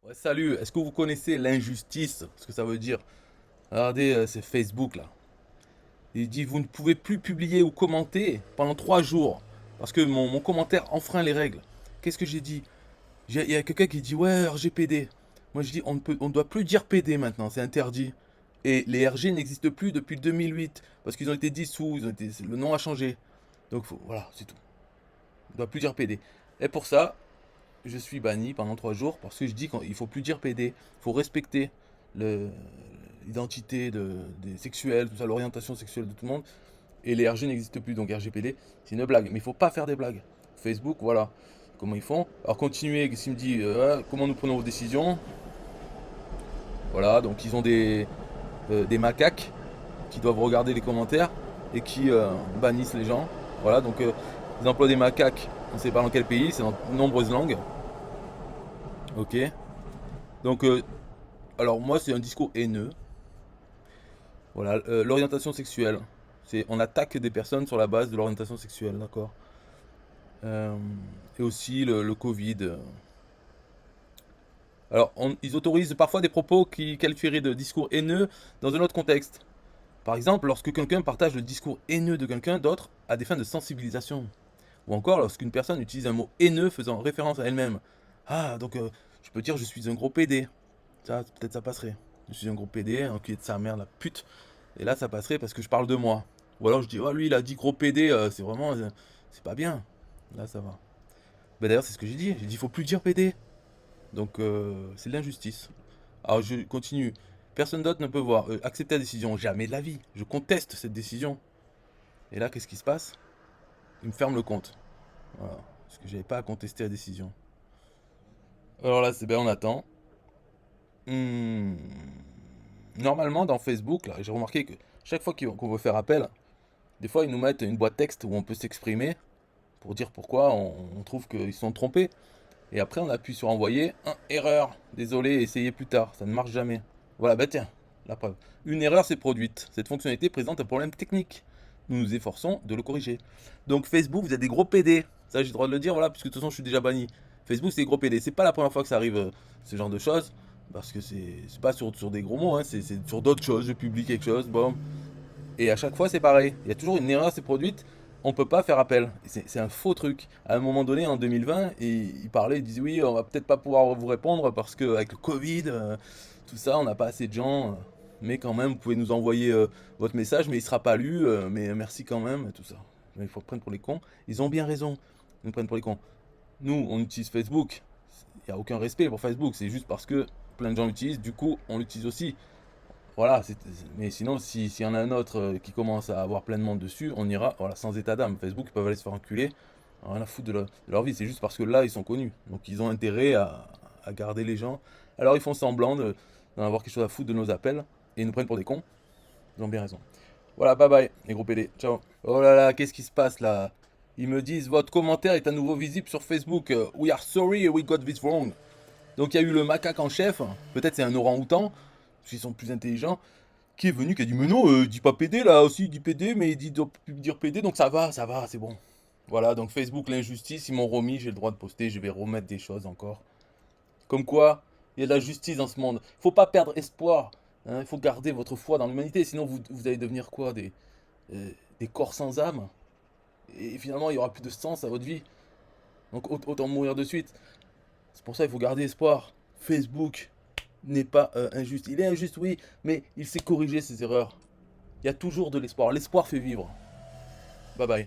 Ouais, salut, est-ce que vous connaissez l'injustice? Ce que ça veut dire? Regardez, c'est Facebook là. Il dit vous ne pouvez plus publier ou commenter pendant 3 jours parce que mon commentaire enfreint les règles. Qu'est-ce que j'ai dit? Il y a quelqu'un qui dit ouais RGPD. Moi je dis on ne doit plus dire PD maintenant, c'est interdit. Et les RG n'existent plus depuis 2008 parce qu'ils ont été dissous, le nom a changé. Donc voilà, c'est tout. On ne doit plus dire PD. Et pour ça, je suis banni pendant 3 jours parce que je dis qu'il faut plus dire PD. Il faut respecter le- l'identité des sexuels, tout ça, l'orientation sexuelle de tout le monde. Et les RG n'existent plus, donc RGPD, c'est une blague. Mais il faut pas faire des blagues. Facebook, voilà comment ils font. Alors continuez, s'il me dit comment nous prenons vos décisions. Voilà, donc ils ont des macaques qui doivent regarder les commentaires et qui bannissent les gens. Voilà, donc ils emploient des macaques, on ne sait pas dans quel pays, c'est dans de nombreuses langues. Ok. Donc, alors moi, c'est un discours haineux. Voilà, l'orientation sexuelle. On attaque des personnes sur la base de l'orientation sexuelle, d'accord. Euh, et aussi le Covid. Alors, ils autorisent parfois des propos qui qualifieraient de discours haineux dans un autre contexte. Par exemple, lorsque quelqu'un partage le discours haineux de quelqu'un d'autre à des fins de sensibilisation. Ou encore lorsqu'une personne utilise un mot haineux faisant référence à elle-même. Ah, donc je peux dire je suis un gros PD. Ça, peut-être ça passerait. Je suis un gros PD, un enculé de sa mère, la pute. Et là, ça passerait parce que je parle de moi. Ou alors je dis, oh lui, il a dit gros PD, c'est vraiment. C'est pas bien. Là, ça va. Bah, d'ailleurs, c'est ce que j'ai dit. J'ai dit, il faut plus dire PD. Donc, c'est de l'injustice. Alors, je continue. Personne d'autre ne peut voir. Accepter la décision. Jamais de la vie. Je conteste cette décision. Et là, qu'est-ce qui se passe? Il me ferme le compte. Voilà. Parce que j'avais pas à contester la décision. Alors là, c'est bien, on attend. Hmm. Normalement, dans Facebook, là, j'ai remarqué que chaque fois qu'on veut faire appel, des fois, ils nous mettent une boîte texte où on peut s'exprimer pour dire pourquoi on trouve qu'ils se sont trompés. Et après, on appuie sur envoyer. Erreur. Désolé, essayez plus tard. Ça ne marche jamais. Voilà, bah tiens, la preuve. Une erreur s'est produite. Cette fonctionnalité présente un problème technique. Nous nous efforçons de le corriger. Donc Facebook, vous êtes des gros PD. Ça, j'ai le droit de le dire, voilà, puisque de toute façon, je suis déjà banni. Facebook, c'est des gros PD. C'est pas la première fois que ça arrive, ce genre de choses. Parce que c'est pas sur des gros mots, hein, c'est sur d'autres choses. Je publie quelque chose, bon, et à chaque fois, c'est pareil. Il y a toujours une erreur qui s'est produite. On peut pas faire appel. C'est un faux truc. À un moment donné, en 2020, ils parlaient, ils disaient oui, on va peut-être pas pouvoir vous répondre parce que avec le Covid, tout ça, on n'a pas assez de gens. Mais quand même, vous pouvez nous envoyer votre message, mais il sera pas lu. Mais merci quand même, tout ça. Mais il faut prendre pour les cons. Ils ont bien raison. Ils nous prennent pour les cons. Nous, on utilise Facebook. Il n'y a aucun respect pour Facebook. C'est juste parce que plein de gens l'utilisent. Du coup, on l'utilise aussi. Voilà, mais sinon, s'il y en a un autre qui commence à avoir plein de monde dessus, on ira voilà, sans état d'âme. Facebook, ils peuvent aller se faire enculer, rien à foutre de leur vie. C'est juste parce que là, ils sont connus. Donc, ils ont intérêt à garder les gens. Alors, ils font semblant d'en avoir quelque chose à foutre de nos appels et ils nous prennent pour des cons. Ils ont bien raison. Voilà, bye bye, les gros PD. Ciao. Oh là là, qu'est-ce qui se passe là? Ils me disent, votre commentaire est à nouveau visible sur Facebook. We are sorry, we got this wrong. Donc, il y a eu le macaque en chef. Peut-être c'est un orang-outan, parce qu'ils sont plus intelligents qui est venu, qui a dit mais non, il dit pas PD là aussi, il dit PD, mais il dit doit plus dire PD, donc ça va, c'est bon. Voilà, donc Facebook, l'injustice, ils m'ont remis, j'ai le droit de poster, je vais remettre des choses encore. Comme quoi, il y a de la justice dans ce monde. Faut pas perdre espoir, hein, il faut garder votre foi dans l'humanité, sinon vous allez devenir quoi des corps sans âme. Et finalement, il y aura plus de sens à votre vie. Donc autant mourir de suite. C'est pour ça qu'il faut garder espoir. Facebook n'est pas injuste. Il est injuste, oui, mais il sait corriger ses erreurs. Il y a toujours de l'espoir. L'espoir fait vivre. Bye bye.